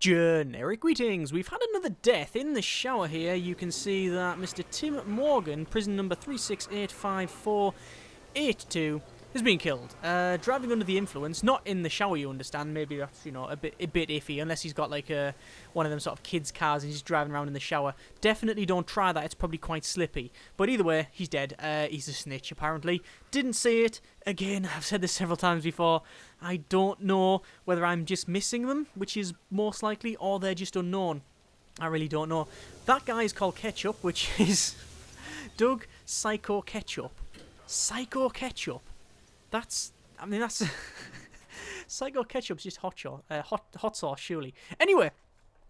Generic greetings. We've had another death in the shower here. You can see that Mr. Tim Morgan, prison number 3685482, has been killed. Driving under the influence, not in the shower, you understand. Maybe that's, a bit iffy, unless he's got like one of them sort of kids' cars and he's driving around in the shower. Definitely don't try that. It's probably quite slippy. But either way, he's dead. He's a snitch, apparently. Didn't see it. Again, I've said this several times before. I don't know whether I'm just missing them, which is most likely, or they're just unknown. I really don't know. That guy is called Ketchup, which is Doug Psycho Ketchup. Psycho Ketchup. That's Psycho Ketchup's just hot sauce, surely. Anyway,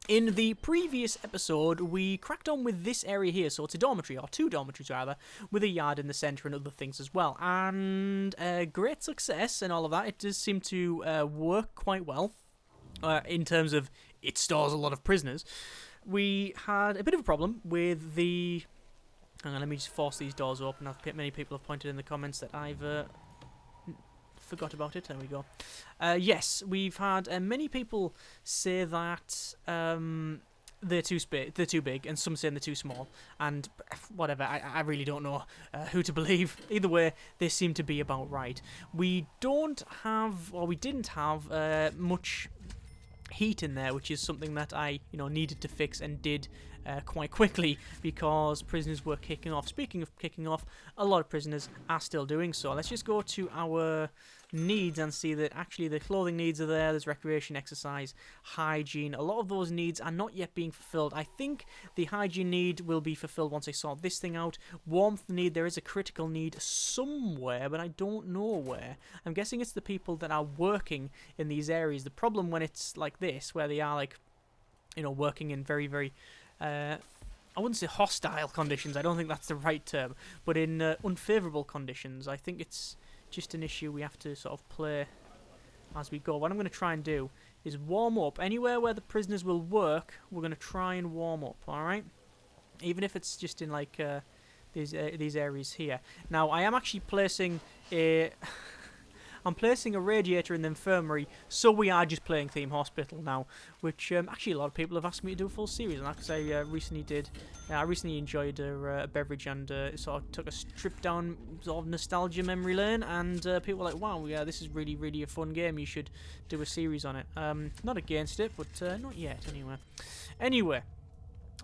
in the previous episode, we cracked on with this area here. So it's a dormitory, or two dormitories rather, with a yard in the centre and other things as well. And great success and all of that. It does seem to work quite well in terms of it stores a lot of prisoners. We had a bit of a problem with the... Hang on, let me just force these doors open. Many people have pointed in the comments that I've... forgot about it. There we go. Yes, we've had many people say that they're too big, and some saying they're too small. And whatever, I really don't know who to believe. Either way, they seem to be about right. We didn't have much heat in there, which is something that I needed to fix and did quite quickly because prisoners were kicking off. Speaking of kicking off, a lot of prisoners are still doing so. Let's just go to our needs and see that actually the clothing needs are there. There's recreation, exercise, hygiene. A lot of those needs are not yet being fulfilled. I think the hygiene need will be fulfilled once I sort this thing out. Warmth need, there is a critical need somewhere, but I don't know where. I'm guessing it's the people that are working in these areas. The problem when it's like this, where they are like, working in very, very I wouldn't say hostile conditions, I don't think that's the right term, but in unfavourable conditions, I think it's just an issue we have to sort of play as we go. What I'm going to try and do is warm up. Anywhere where the prisoners will work, we're going to try and warm up, alright? Even if it's just in like these areas here. Now, I am actually placing a... I'm placing a radiator in the infirmary, so we are just playing Theme Hospital now, which actually a lot of people have asked me to do a full series, and because I recently did. I recently enjoyed a beverage and sort of took a trip down sort of nostalgia memory lane, and people were like, wow, yeah, this is really, really a fun game, you should do a series on it. Not against it, but not yet, Anyway.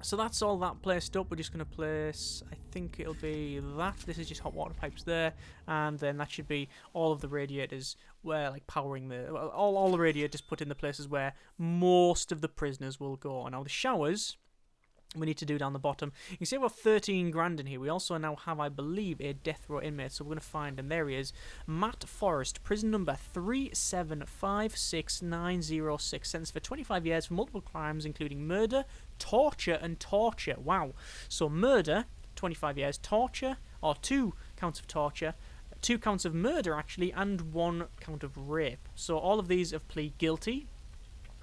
So that's all that placed up. We're just going to place, I think it'll be that. This is just hot water pipes there. And then that should be all of the radiators where, like, powering the... All the radiators put in the places where most of the prisoners will go. Now, the showers... we need to do down the bottom. You can see I've got 13 grand in here. We also now have, I believe, a death row inmate. So we're going to find, and there he is, Matt Forrest, prison number 3756906. Sentenced for 25 years for multiple crimes, including murder, torture, and torture. Wow. So murder, 25 years, torture, or 2 counts of torture, 2 counts of murder, actually, and 1 count of rape. So all of these have plead guilty.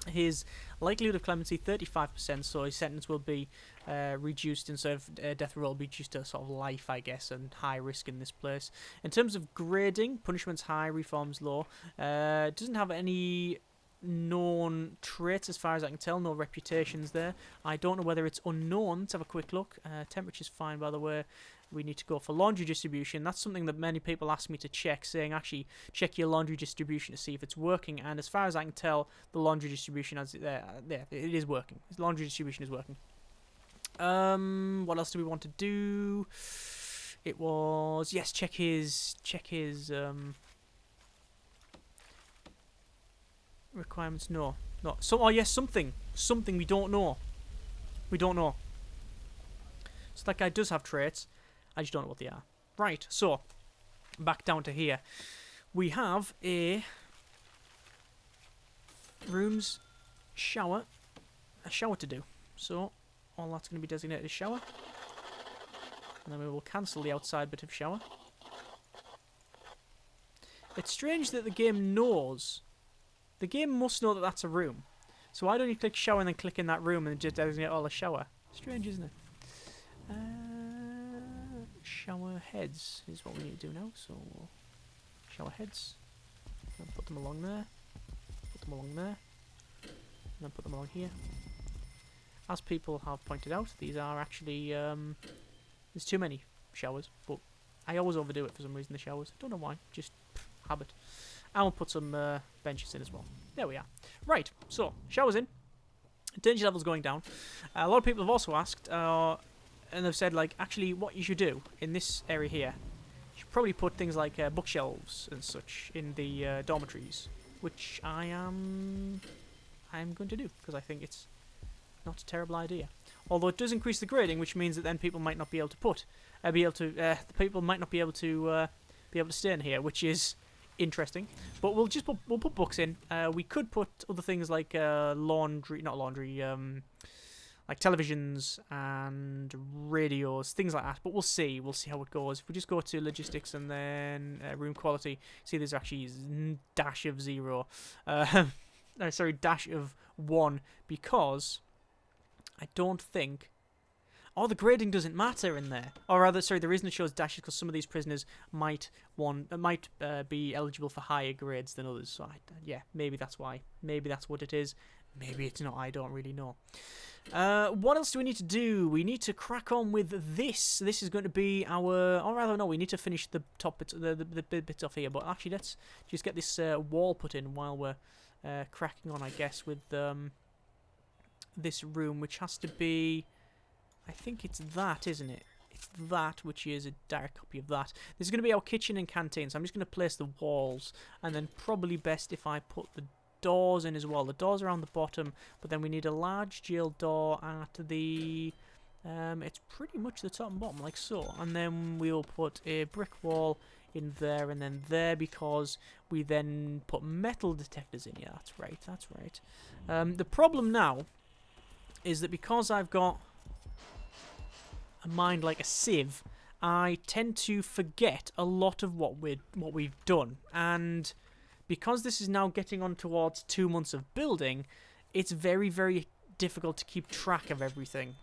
His likelihood of clemency 35%, so his sentence will be reduced instead of death row, will be reduced to sort of life, I guess, and high risk in this place. In terms of grading, punishment's high, reform's low. Doesn't have any known traits as far as I can tell, no reputations there. I don't know whether it's unknown. Let's have a quick look. Temperature's fine, by the way. We need to go for laundry distribution. That's something that many people ask me to check, saying actually check your laundry distribution to see if it's working. And as far as I can tell, the laundry distribution it is working. The laundry distribution is working. What else do we want to do? It was check his requirements. No. So something we don't know. So that guy does have traits. I just don't know what they are. Right, so, back down to here. We have a a shower to do. So, all that's going to be designated as shower. And then we will cancel the outside bit of shower. It's strange that the game knows. The game must know that that's a room. So why don't you click shower and then click in that room and just designate all a shower? Strange, isn't it? Shower heads is what we need to do now. So shower heads. Put them along there. then put them along here. As people have pointed out, these are actually, there's too many showers, but I always overdo it for some reason, the showers. I don't know why, just habit. And we'll put some benches in as well. There we are. Right, so, showers in. Danger levels going down. A lot of people have also asked, and they've said, like, actually, what you should do in this area here, you should probably put things like bookshelves and such in the dormitories, which I'm going to do, because I think it's not a terrible idea. Although it does increase the grading, which means that then people might not be able to the people might not be able to stay in here, which is interesting. But we'll put books in. We could put other things like like televisions and radios, things like that. But we'll see. We'll see how it goes. If we just go to logistics and then room quality, see there's actually dash of 0. Sorry, dash of 1, because I don't think... Oh, the grading doesn't matter in there. Or rather, sorry, the reason it shows dashes because some of these prisoners might be eligible for higher grades than others. So, yeah, maybe that's why. Maybe that's what it is. Maybe it's not. I don't really know. What else do we need to do? We need to crack on with this. This is going to be our... Or rather, no, we need to finish the top bits, the bits off here. But actually, let's just get this wall put in while we're cracking on, I guess, with this room, which has to be... I think it's that, isn't it? It's that, which is a direct copy of that. This is going to be our kitchen and canteen, so I'm just going to place the walls, and then probably best if I put the doors in as well. The doors are on the bottom, but then we need a large jail door at the... it's pretty much the top and bottom, like so. And then we'll put a brick wall in there and then there, because we then put metal detectors in. Yeah, that's right, that's right. The problem now is that because I've got a mind like a sieve, I tend to forget a lot of what we've done, and because this is now getting on towards 2 months of building, it's very, very difficult to keep track of everything.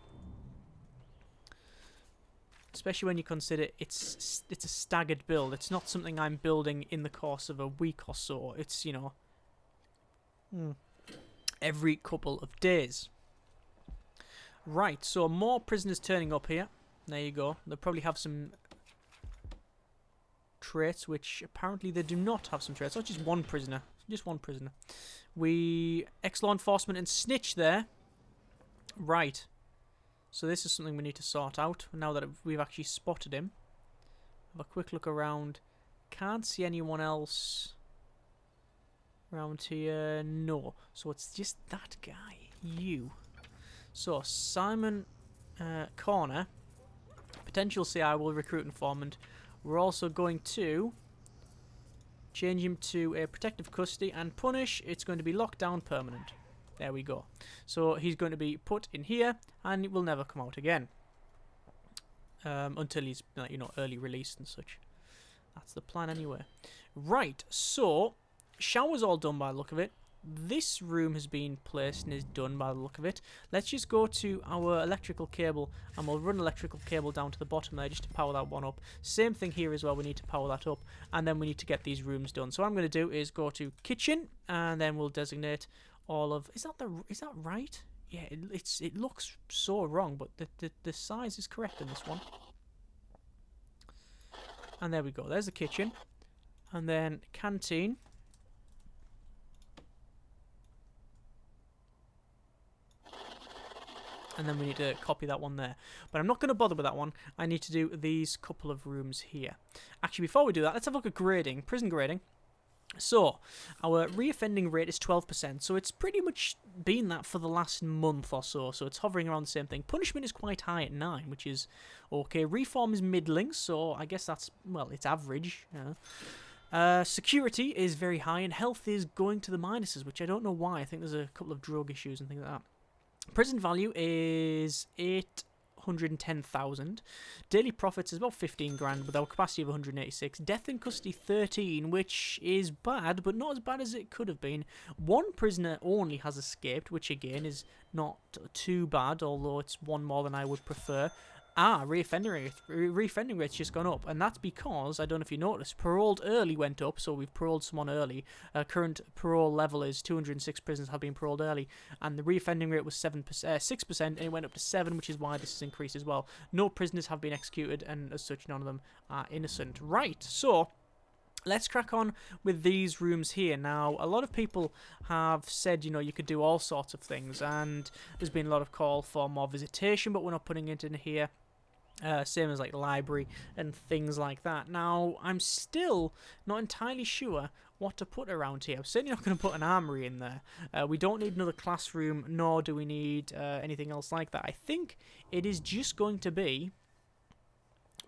Especially when you consider it's a staggered build. It's not something I'm building in the course of a week or so. It's, you know, every couple of days. Right, so more prisoners turning up here. There you go. They'll probably have some traits, which apparently they do not have some traits. Oh, just one prisoner. Just one prisoner. Ex-law enforcement and snitch there. Right. So this is something we need to sort out now that we've actually spotted him. Have a quick look around. Can't see anyone else around here. No. So it's just that guy. You. So, Simon Corner, potential CI will recruit informant. We're also going to change him to a protective custody and punish. It's going to be locked down permanent. There we go. So, he's going to be put in here and it will never come out again. Until he's, you know, early released and such. That's the plan anyway. Right, so, shower's all done by the look of it. This room has been placed and is done by the look of it. Let's just go to our electrical cable and we'll run electrical cable down to the bottom there just to power that one up. Same thing here as well, we need to power that up, and then we need to get these rooms done. So what I'm going to do is go to kitchen and then we'll designate all of... Is that right? Yeah, it looks so wrong, but the size is correct in this one. And there we go, there's the kitchen. And then canteen. And then we need to copy that one there. But I'm not going to bother with that one. I need to do these couple of rooms here. Actually, before we do that, let's have a look at grading. Prison grading. So, our reoffending rate is 12%. So it's pretty much been that for the last month or so. So it's hovering around the same thing. Punishment is quite high at 9, which is okay. Reform is middling. So I guess that's, well, it's average. Yeah. Security is very high. And health is going to the minuses, which I don't know why. I think there's a couple of drug issues and things like that. Prison value is 810,000. Daily profits is about 15 grand with our capacity of 186. Death in custody 13, which is bad, but not as bad as it could have been. One prisoner only has escaped, which again is not too bad, although it's one more than I would prefer. Reoffending rate's just gone up, and that's because, I don't know if you noticed, paroled early went up, so we've paroled someone early. Current parole level is 206 prisoners have been paroled early, and the reoffending rate was 6%, and it went up to 7, which is why this has increased as well. No prisoners have been executed, and as such, none of them are innocent. Right, so let's crack on with these rooms here. Now, a lot of people have said, you know, you could do all sorts of things, and there's been a lot of call for more visitation, but we're not putting it in here. Same as like the library and things like that. Now, I'm still not entirely sure what to put around here. I'm certainly not going to put an armory in there. We don't need another classroom, nor do we need anything else like that. I think it is just going to be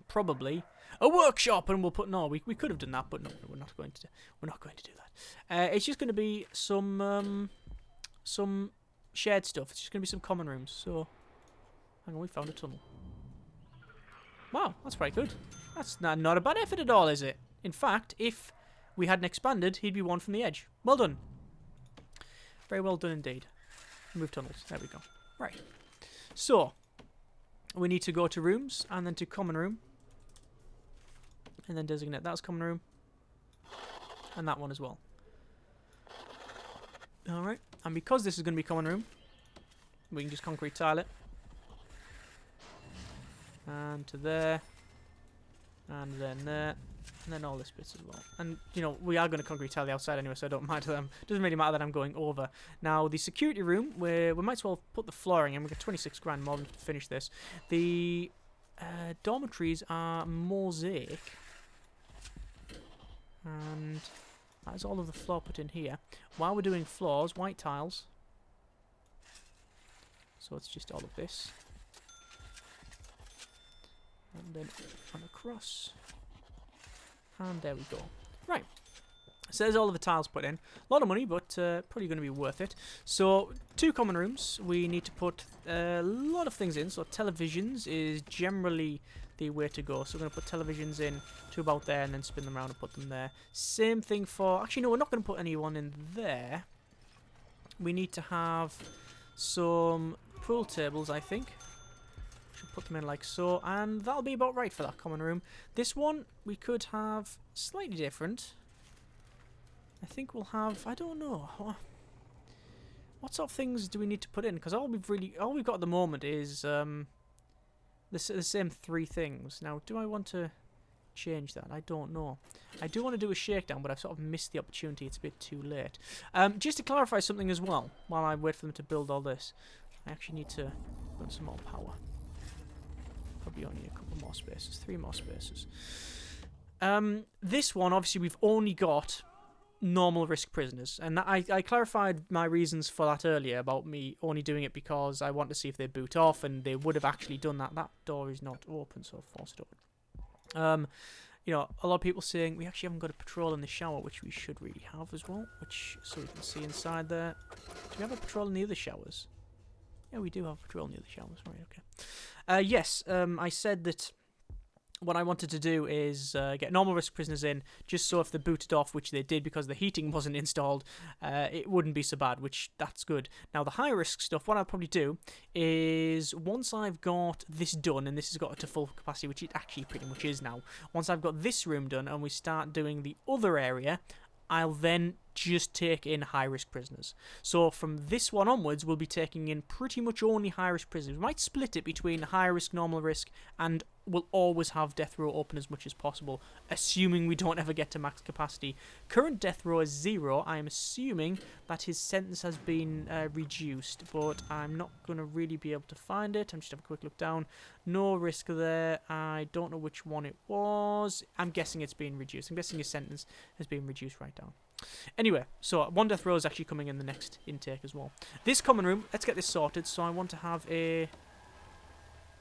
probably a workshop, and we'll put we could have done that, but no, we're not going to do that. It's just going to be some shared stuff. It's just going to be some common rooms. So, hang on, we found a tunnel. Wow, that's pretty good. That's not a bad effort at all, is it? In fact, if we hadn't expanded, he'd be one from the edge. Well done. Very well done indeed. Move tunnels. There we go. Right. So, we need to go to rooms, and then to common room. And then designate that as common room. And that one as well. Alright. And because this is going to be common room, we can just concrete tile it. And to there. And then there. And then all this bits as well. And, you know, we are going to concrete tile the outside anyway, so I don't mind them. It doesn't really matter that I'm going over. Now, the security room, we might as well put the flooring in. We've got 26 grand more to finish this. The dormitories are mosaic. And that is all of the floor put in here. While we're doing floors, white tiles. So it's just all of this. And then on across. And there we go. Right. So there's all of the tiles put in. A lot of money, but probably going to be worth it. So 2 common rooms. We need to put a lot of things in. So televisions is generally the way to go. So we're going to put televisions in to about there and then spin them around and put them there. Same thing for... Actually, no, we're not going to put anyone in there. We need to have some pool tables, I think. Should put them in like so. And that'll be about right for that common room. This one, we could have slightly different. I think we'll have... I don't know. What sort of things do we need to put in? Because all we've got at the moment is... the same 3 things. Now, do I want to change that? I don't know. I do want to do a shakedown, but I've sort of missed the opportunity. It's a bit too late. Just to clarify something as well, while I wait for them to build all this, I actually need to put some more power. Probably only a couple more spaces. 3 more spaces. This one, obviously, we've only got normal risk prisoners, and I clarified my reasons for that earlier about me only doing it because I want to see if they boot off, and they would have actually done that. That door is not open, so I've forced it open. You know, a lot of people saying we actually haven't got a patrol in the shower, which we should really have as well, so we can see inside there. Do we have a patrol in the other showers? Yeah, we do have a patrol in the other showers. Right, okay. Yes, I said that what I wanted to do is get normal risk prisoners in, just so if they booted off, which they did because the heating wasn't installed, it wouldn't be so bad, which that's good. Now, the high risk stuff, what I'll probably do is once I've got this done, and this has got it to full capacity, which it actually pretty much is now, once I've got this room done and we start doing the other area, I'll then just take in high-risk prisoners. So from this one onwards, we'll be taking in pretty much only high-risk prisoners. We might split it between high-risk, normal risk, and we'll always have death row open as much as possible, assuming we don't ever get to max capacity. Current death row is 0. I am assuming that his sentence has been reduced, but I'm not going to really be able to find it. I'm just have a quick look down. No risk there. I don't know which one it was. I'm guessing it's been reduced. I'm guessing his sentence has been reduced right down. Anyway, so 1 death row is actually coming in the next intake as well. This common room, let's get this sorted. So I want to have a...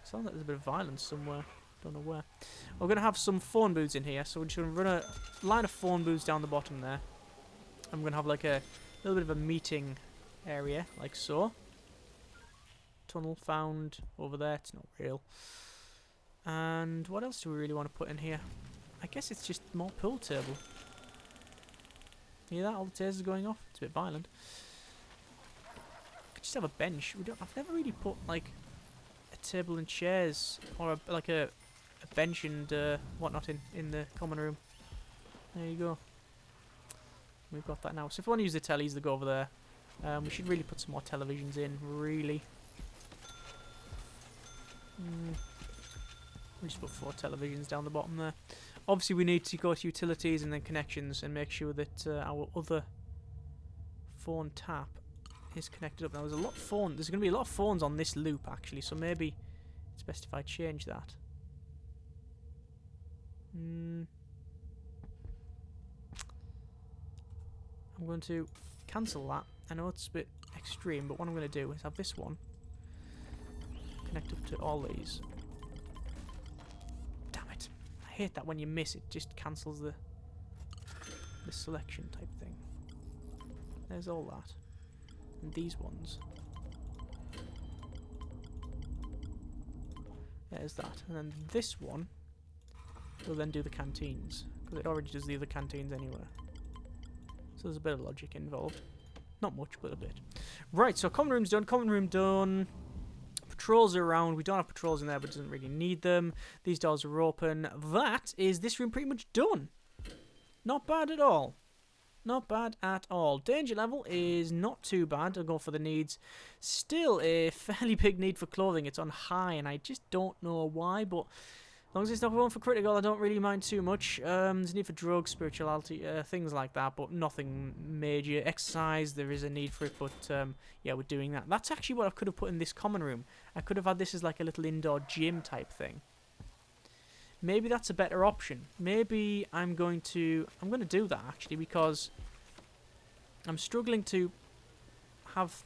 Sounds like there's a bit of violence somewhere. Don't know where. We're going to have some phone booths in here. So we're just going to run a line of phone booths down the bottom there. I'm going to have like a little bit of a meeting area, like so. Tunnel found over there. It's not real. And what else do we really want to put in here? I guess it's just more pool table. Hear that? All the tasers going off? It's a bit violent. Could just have a bench. I've never really put like a table and chairs, or like a bench and whatnot in the common room. There you go. We've got that now. So if we want to use the tellies, they go over there. We should really put some more televisions in, really. We just put 4 televisions down the bottom there. Obviously, we need to go to utilities and then connections and make sure that our other phone tap is connected up. Now, there's going to be a lot of phones on this loop, actually, so maybe it's best if I change that. I'm going to cancel that. I know it's a bit extreme, but what I'm going to do is have this one connect up to all these. Damn it. I hate that when you miss it, just cancels the selection type thing. There's all that. And these ones. There's that. And then this one will then do the canteens, because it already does the other canteens anyway. So there's a bit of logic involved. Not much, but a bit. Right, so common room's done. Common room done. Patrols are around. We don't have patrols in there, but doesn't really need them. These doors are open. That is this room pretty much done. Not bad at all. Not bad at all. Danger level is not too bad. I'll go for the needs. Still a fairly big need for clothing. It's on high, and I just don't know why, but as long as it's not going for critical, I don't really mind too much. There's a need for drugs, spirituality, things like that, but nothing major. Exercise, there is a need for it, but yeah, we're doing that. That's actually what I could have put in this common room. I could have had this as like a little indoor gym type thing. Maybe that's a better option. Maybe I'm going to do that, actually, because I'm struggling to have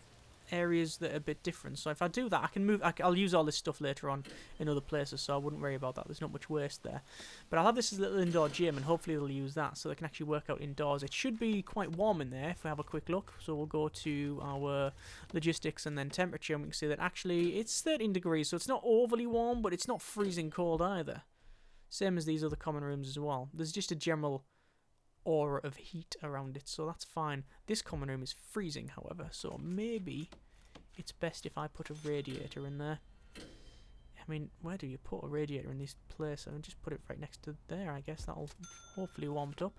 areas that are a bit different. So if I do that, I can move. I'll use all this stuff later on in other places, so I wouldn't worry about that. There's not much waste there. But I'll have this as a little indoor gym, and hopefully they'll use that so they can actually work out indoors. It should be quite warm in there if we have a quick look. So we'll go to our logistics and then temperature, and we can see that actually it's 13 degrees, so it's not overly warm, but it's not freezing cold either. Same as these other common rooms as well. There's just a general aura of heat around it, so that's fine. This common room is freezing, however, so maybe it's best if I put a radiator in there. I mean, where do you put a radiator in this place? I mean, just put it right next to there, I guess. That'll hopefully warm it up.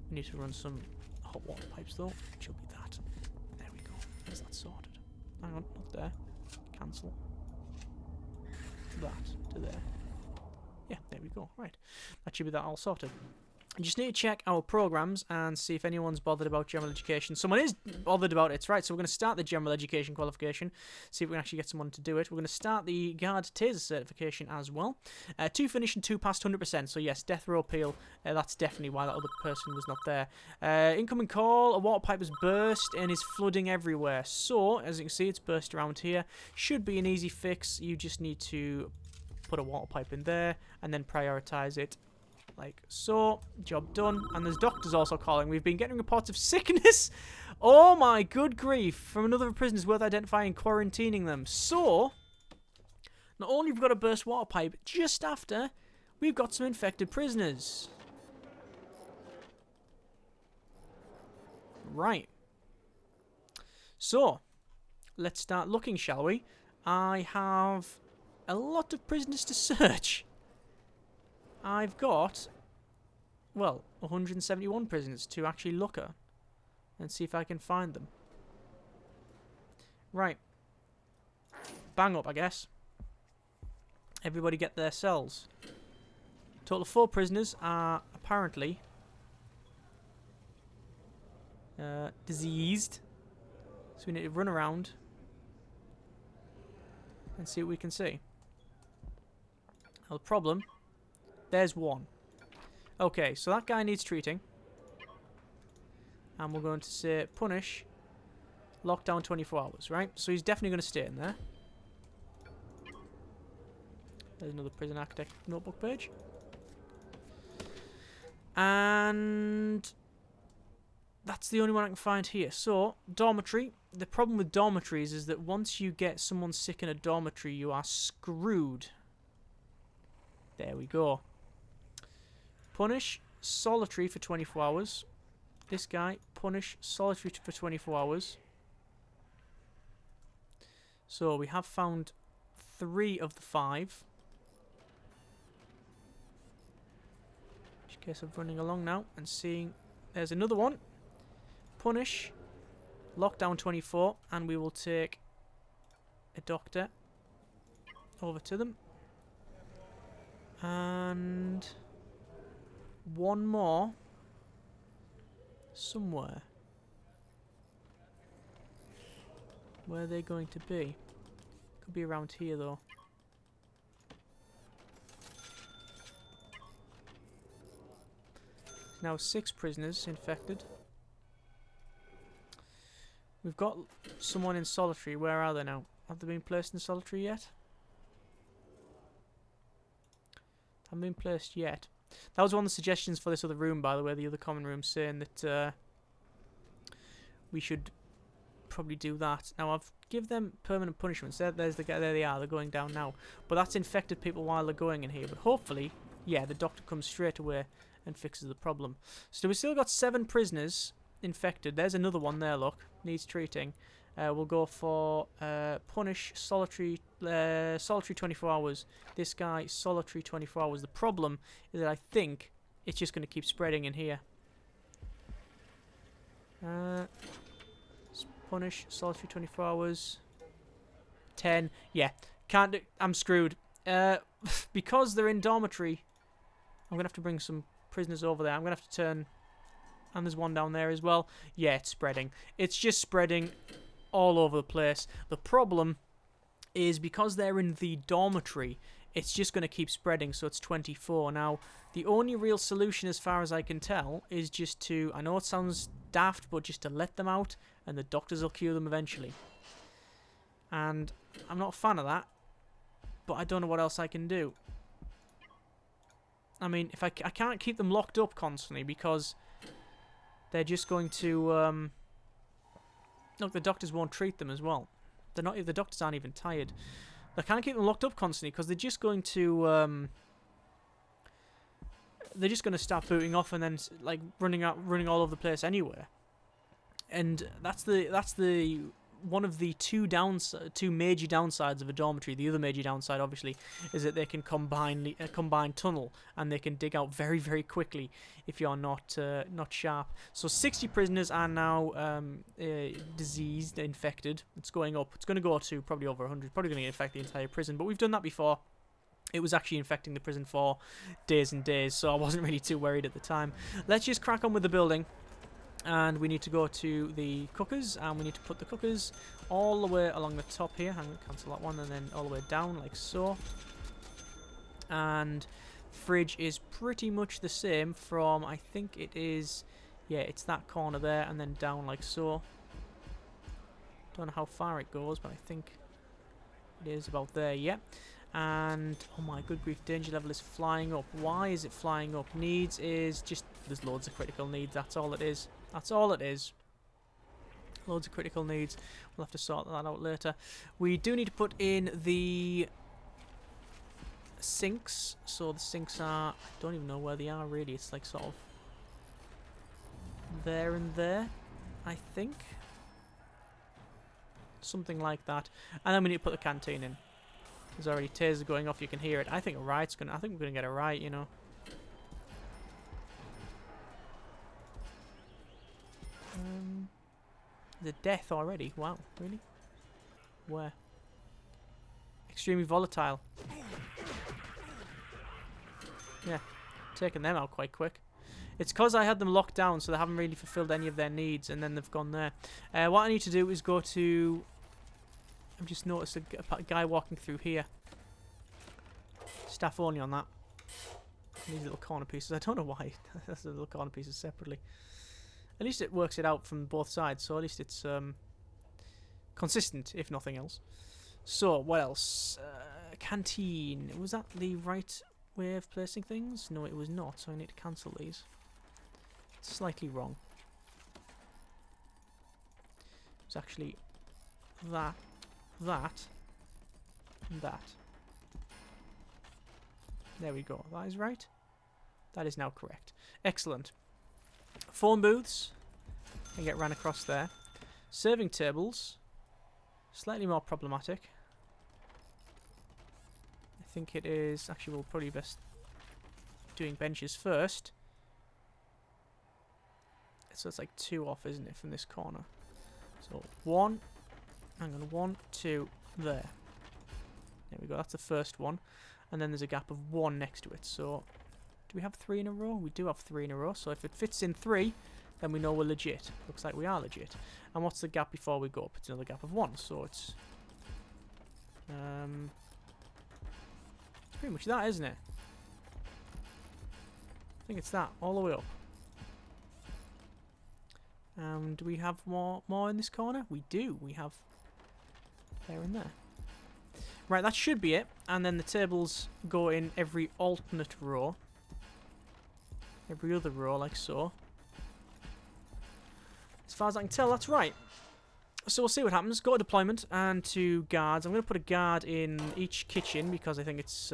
We need to run some hot water pipes, though. It should be that. There we go. Is that sorted? Hang on, not there. Cancel. That to there. Yeah, there we go. Right. That should be that all sorted. I just need to check our programs and see if anyone's bothered about general education. Someone is bothered about it, it's right. So we're going to start the general education qualification, see if we can actually get someone to do it. We're going to start the guard taser certification as well. 2 finished and 2 passed 100%. So yes, death row appeal. That's definitely why that other person was not there. Incoming call, a water pipe has burst and is flooding everywhere. So, as you can see, it's burst around here. Should be an easy fix. You just need to put a water pipe in there and then prioritize it like so. Job done. And there's doctors also calling. We've been getting reports of sickness. Oh my good grief. From another prisoners worth identifying and quarantining them. So, not only have we got a burst water pipe, just after, we've got some infected prisoners. Right. So, let's start looking, shall we? I have a lot of prisoners to search. I've got, well, 171 prisoners to actually look at and see if I can find them. Right. Bang up, I guess. Everybody get their cells. Total of 4 prisoners are apparently diseased. So we need to run around and see what we can see. Well, the problem, there's one. Okay, so that guy needs treating. And we're going to say punish, lockdown 24 hours, right? So he's definitely going to stay in there. There's another prison architect notebook page. And that's the only one I can find here. So, dormitory. The problem with dormitories is that once you get someone sick in a dormitory, you are screwed. There we go. Punish solitary for 24 hours. This guy, punish solitary for 24 hours. So we have found 3 of the 5. Just in case of running along now and seeing... There's another one. Punish. Lockdown 24. And we will take a doctor over to them. And... one more. Somewhere. Where are they going to be? Could be around here though. Now 6 prisoners infected. We've got someone in solitary. Where are they now? Have they been placed in solitary yet? Haven't been placed yet. That was one of the suggestions for this other room, by the way, the other common room, saying that we should probably do that. Now, I've give them permanent punishments. There they are. They're going down now. But that's infected people while they're going in here. But hopefully, yeah, the doctor comes straight away and fixes the problem. So we've still got 7 prisoners infected. There's another one there, look. Needs treating. We'll go for punish solitary 24 hours. This guy solitary 24 hours. The problem is that I think it's just going to keep spreading in here. Punish solitary 24 hours. 10. Yeah, can't do. I'm screwed. Because they're in dormitory, I'm gonna have to bring some prisoners over there. I'm gonna have to turn. And there's one down there as well. Yeah, it's spreading. It's just spreading all over the place. The problem is because they're in the dormitory, it's just going to keep spreading, so it's 24. Now, the only real solution as far as I can tell is just to, I know it sounds daft, but just to let them out, and the doctors will cure them eventually. And I'm not a fan of that, but I don't know what else I can do. I mean, if I can't keep them locked up constantly because they're just going to... Look, the doctors won't treat them as well. They're not. The doctors aren't even tired. I can't keep them locked up constantly because they're just going to. They're just going to start booting off and then like running all over the place anywhere. And that's the one of the two major downsides of a dormitory. The other major downside, obviously, is that they can combine tunnel and they can dig out very, very quickly if you're not sharp. So 60 prisoners are now diseased, infected. It's going up. It's going to go to probably over 100. Probably going to infect the entire prison. But we've done that before. It was actually infecting the prison for days and days, so I wasn't really too worried at the time. Let's just crack on with the building. And we need to go to the cookers, and we need to put the cookers all the way along the top here. I'm going to cancel that one, and then all the way down like so. And fridge is pretty much the same from, I think it is, yeah, it's that corner there, and then down like so. Don't know how far it goes, but I think it is about there, yeah. And, oh my good grief, danger level is flying up. Why is it flying up? Needs is just, there's loads of critical needs, that's all it is. That's all it is. Loads of critical needs. We'll have to sort that out later. We do need to put in the sinks. So the sinks are... I don't even know where they are really. It's like sort of there and there, I think. Something like that. And then we need to put the canteen in. There's already tasers going off. You can hear it. I think a riot's gonna... I think we're gonna get a riot, you know. The death already? Wow, really? Where? Extremely volatile. Yeah, taking them out quite quick. It's because I had them locked down, so they haven't really fulfilled any of their needs, and then they've gone there. What I need to do is go to... I've just noticed a guy walking through here. Staff only on that. These little corner pieces. I don't know why. That's the little corner pieces separately. At least it works it out from both sides, so at least it's consistent, if nothing else. So, what else? Canteen. Was that the right way of placing things? No, it was not, so I need to cancel these. It's slightly wrong. It's actually that, and that. There we go. That is right. That is now correct. Excellent. Phone booths can get ran across there. Serving tables, slightly more problematic. think it is... Actually, we'll probably best doing benches first. So it's like 2 off, isn't it, from this corner? So 1, hang on, 1, 2, there. There we go, that's the first one. And then there's a gap of 1 next to it. So, do we have 3 in a row? We do have 3 in a row. So if it fits in 3, then we know we're legit. Looks like we are legit. And what's the gap before we go up? It's another gap of 1. So it's pretty much that, isn't it? I think it's that, all the way up. Do we have more in this corner? We do. We have there and there. Right, that should be it. And then the tables go in every alternate row. Every other row, like so. As far as I can tell, that's right. So we'll see what happens. Go to deployment and to guards. I'm going to put a guard in each kitchen because I think it's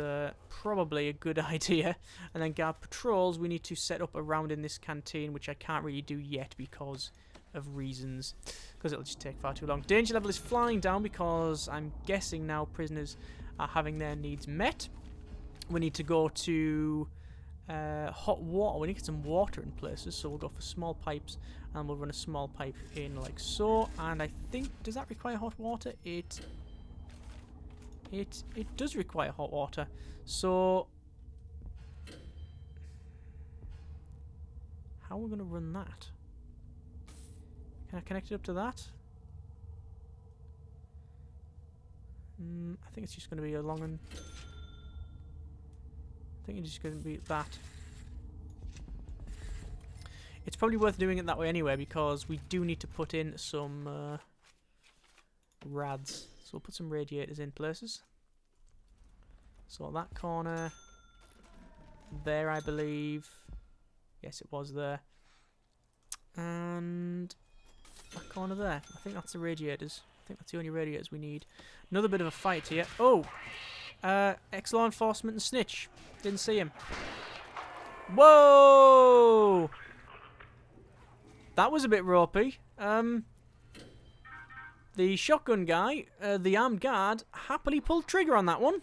probably a good idea. And then guard patrols we need to set up around in this canteen, which I can't really do yet because of reasons. Because it'll just take far too long. Danger level is flying down because I'm guessing now prisoners are having their needs met. We need to go to hot water. We need to get some water in places, so we'll go for small pipes and we'll run a small pipe in like so. And I think, does that require hot water? It does require hot water. So how are we going to run that? Can I connect it up to that? I think it's just going to be a long one. I think it's just going to be that. It's probably worth doing it that way anyway because we do need to put in some rads. So we'll put some radiators in places. So that corner there, I believe. Yes, it was there. And that corner there. I think that's the radiators. I think that's the only radiators we need. Another bit of a fight here. Oh! Ex-law enforcement and snitch. Didn't see him. Whoa! That was a bit ropey. The shotgun guy, the armed guard, happily pulled trigger on that one.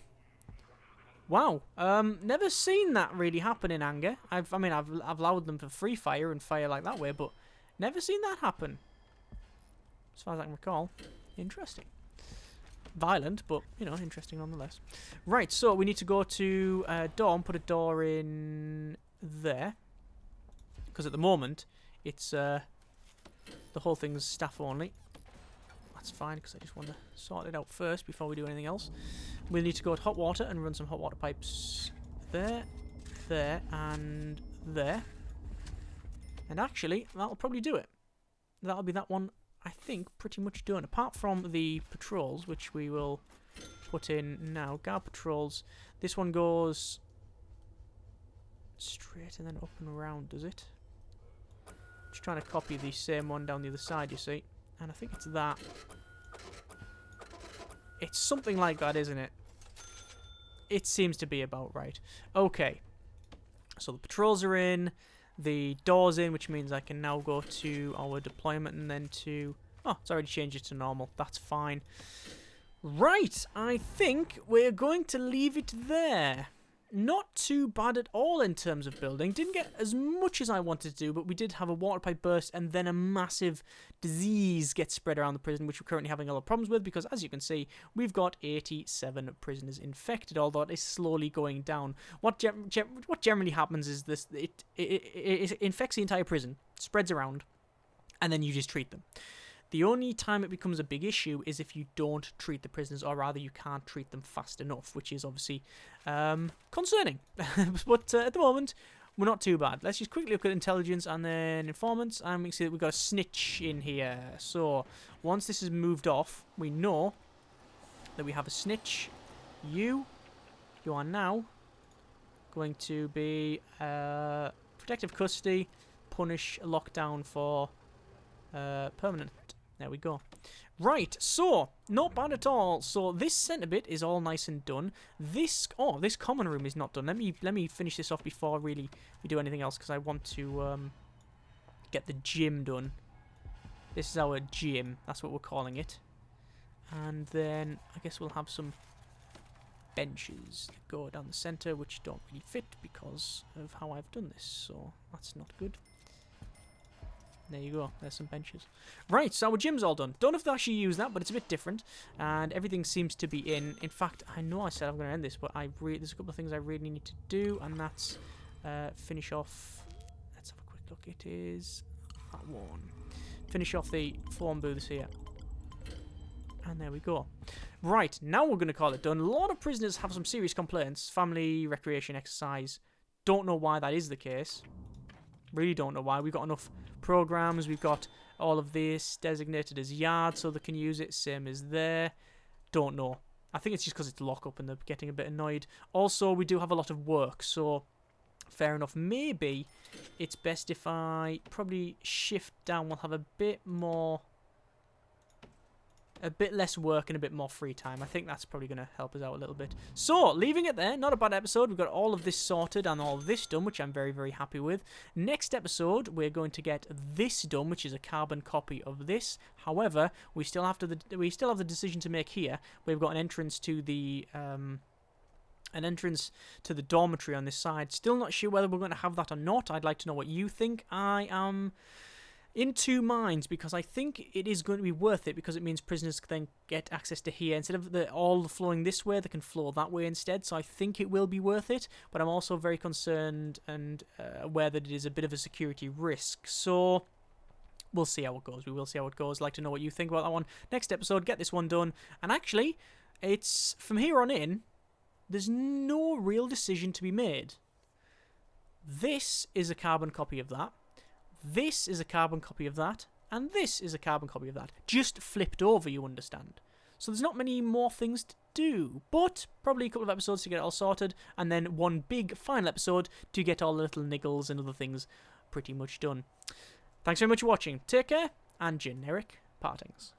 Wow. Never seen that really happen in anger. I've allowed them for free fire and fire like that way, but never seen that happen. As far as I can recall. Interesting. Violent, but, you know, interesting nonetheless. Right, so we need to go to door and put a door in there. Because at the moment, it's, the whole thing's staff only. That's fine, because I just want to sort it out first before we do anything else. We'll need to go to hot water and run some hot water pipes there, there, and there. And actually, that'll probably do it. That'll be that one, I think, pretty much done. Apart from the patrols, which we will put in now. Guard patrols. This one goes straight and then up and around, does it? Just trying to copy the same one down the other side, you see. And I think it's that. It's something like that, isn't it? It seems to be about right. Okay. So the patrols are in. The door's in, which means I can now go to our deployment and then to... Oh, it's already changed it to normal. That's fine. Right, I think we're going to leave it there. Not too bad at all in terms of building. Didn't get as much as I wanted to do, but we did have a water pipe burst and then a massive disease get spread around the prison, which we're currently having a lot of problems with because, as you can see, we've got 87 prisoners infected, although it is slowly going down. What generally happens is this: it infects the entire prison, spreads around, and then you just treat them. The only time it becomes a big issue is if you don't treat the prisoners, or rather you can't treat them fast enough, which is obviously concerning. But at the moment, we're not too bad. Let's just quickly look at intelligence and then informants, and we can see that we've got a snitch in here. So once this is moved off, we know that we have a snitch. You are now going to be protective custody, punish, lockdown for permanent. There we go. Right, so not bad at all. So this centre bit is all nice and done. This common room is not done. Let me finish this off before really we do anything else because I want to get the gym done. This is our gym. That's what we're calling it. And then I guess we'll have some benches that go down the centre, which don't really fit because of how I've done this, so that's not good. There you go, there's some benches. Right, so our gym's all done. Don't have to actually use that, but it's a bit different, and everything seems to be in. In fact, I know I said I'm going to end this, but there's a couple of things I really need to do, and that's finish off. Let's have a quick look. It is that one. Finish off the form booths here. And there we go. Right, now we're going to call it done. A lot of prisoners have some serious complaints. Family, recreation, exercise. Don't know why that is the case. Really don't know why. We've got enough programs. We've got all of this designated as yard so they can use it. Same as there. Don't know. I think it's just because it's lock-up and they're getting a bit annoyed. Also, we do have a lot of work, so fair enough. Maybe it's best if I probably shift down. We'll have a bit less work and a bit more free time. I think that's probably going to help us out a little bit. So, leaving it there. Not a bad episode. We've got all of this sorted and all of this done, which I'm very, very happy with. Next episode, we're going to get this done, which is a carbon copy of this. However, we still have the decision to make here. We've got an entrance to the dormitory on this side. Still not sure whether we're going to have that or not. I'd like to know what you think. I am in two minds, because I think it is going to be worth it, because it means prisoners can then get access to here. Instead of all flowing this way, they can flow that way instead, so I think it will be worth it, but I'm also very concerned and aware that it is a bit of a security risk, so we'll see how it goes. We will see how it goes. I'd like to know what you think about that one. Next episode, get this one done, and actually, it's from here on in, there's no real decision to be made. This is a carbon copy of that. This is a carbon copy of that, and this is a carbon copy of that. Just flipped over, you understand. So there's not many more things to do, but probably a couple of episodes to get it all sorted, and then one big final episode to get all the little niggles and other things pretty much done. Thanks very much for watching. Take care, and generic partings.